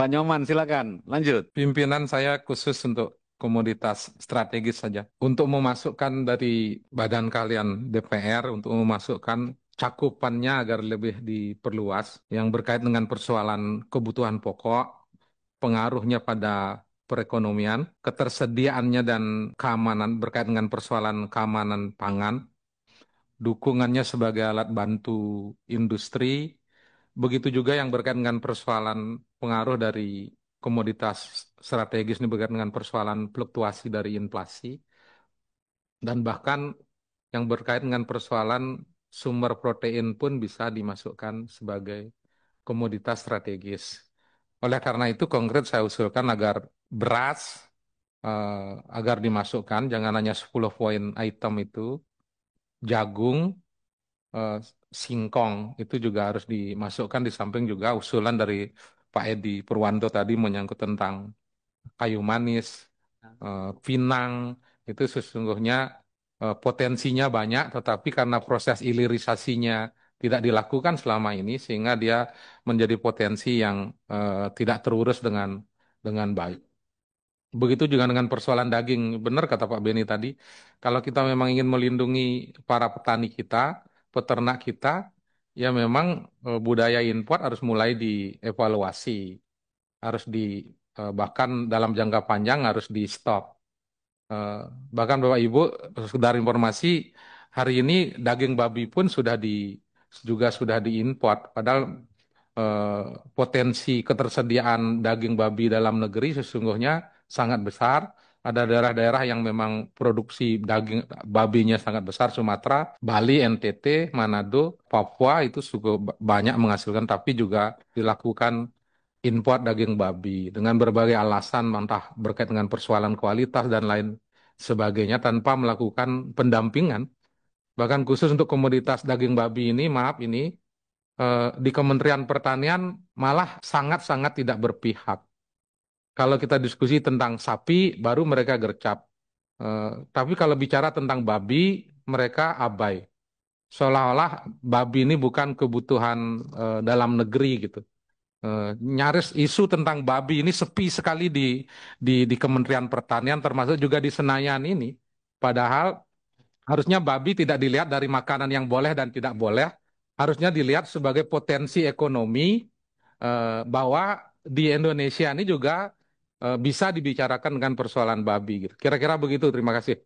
Pak Nyoman, silakan lanjut. Pimpinan saya khusus untuk komoditas strategis saja. Untuk memasukkan dari badan kalian DPR, untuk memasukkan cakupannya agar lebih diperluas, yang berkait dengan persoalan kebutuhan pokok, pengaruhnya pada perekonomian, ketersediaannya dan keamanan, berkait dengan persoalan keamanan pangan, dukungannya sebagai alat bantu industri, begitu juga yang berkaitan dengan persoalan pengaruh dari komoditas strategis ini berkaitan dengan persoalan fluktuasi dari inflasi, dan bahkan yang berkaitan dengan persoalan sumber protein pun bisa dimasukkan sebagai komoditas strategis. Oleh karena itu, konkret saya usulkan agar beras agar dimasukkan, jangan hanya 10 poin item itu, jagung, eh, singkong itu juga harus dimasukkan di samping juga usulan dari Pak Edi Purwanto tadi menyangkut tentang kayu manis, pinang itu sesungguhnya potensinya banyak, tetapi karena proses ilirisasinya tidak dilakukan selama ini sehingga dia menjadi potensi yang tidak terurus dengan baik. Begitu juga dengan persoalan daging. Benar kata Pak Beni tadi, kalau kita memang ingin melindungi para petani kita, peternak kita, ya memang budaya impor harus mulai dievaluasi, harus bahkan dalam jangka panjang harus di stop. Eh, Bahkan Bapak Ibu, sekedar informasi, hari ini daging babi pun juga sudah diimpor. Padahal eh, potensi ketersediaan daging babi dalam negeri sesungguhnya sangat besar. Ada daerah-daerah yang memang produksi daging babinya sangat besar, Sumatera, Bali, NTT, Manado, Papua itu cukup banyak menghasilkan, tapi juga dilakukan impor daging babi dengan berbagai alasan, entah berkait dengan persoalan kualitas dan lain sebagainya, tanpa melakukan pendampingan. Bahkan khusus untuk komoditas daging babi ini, maaf ini, di Kementerian Pertanian malah sangat-sangat tidak berpihak. Kalau kita diskusi tentang sapi, baru mereka gercep. Eh, tapi kalau bicara tentang babi, mereka abai. Seolah-olah babi ini bukan kebutuhan dalam negeri gitu. Nyaris isu tentang babi ini sepi sekali di Kementerian Pertanian, termasuk juga di Senayan ini. Padahal harusnya babi tidak dilihat dari makanan yang boleh dan tidak boleh, harusnya dilihat sebagai potensi ekonomi, bahwa di Indonesia ini juga bisa dibicarakan dengan persoalan babi gitu. Kira-kira begitu. Terima kasih.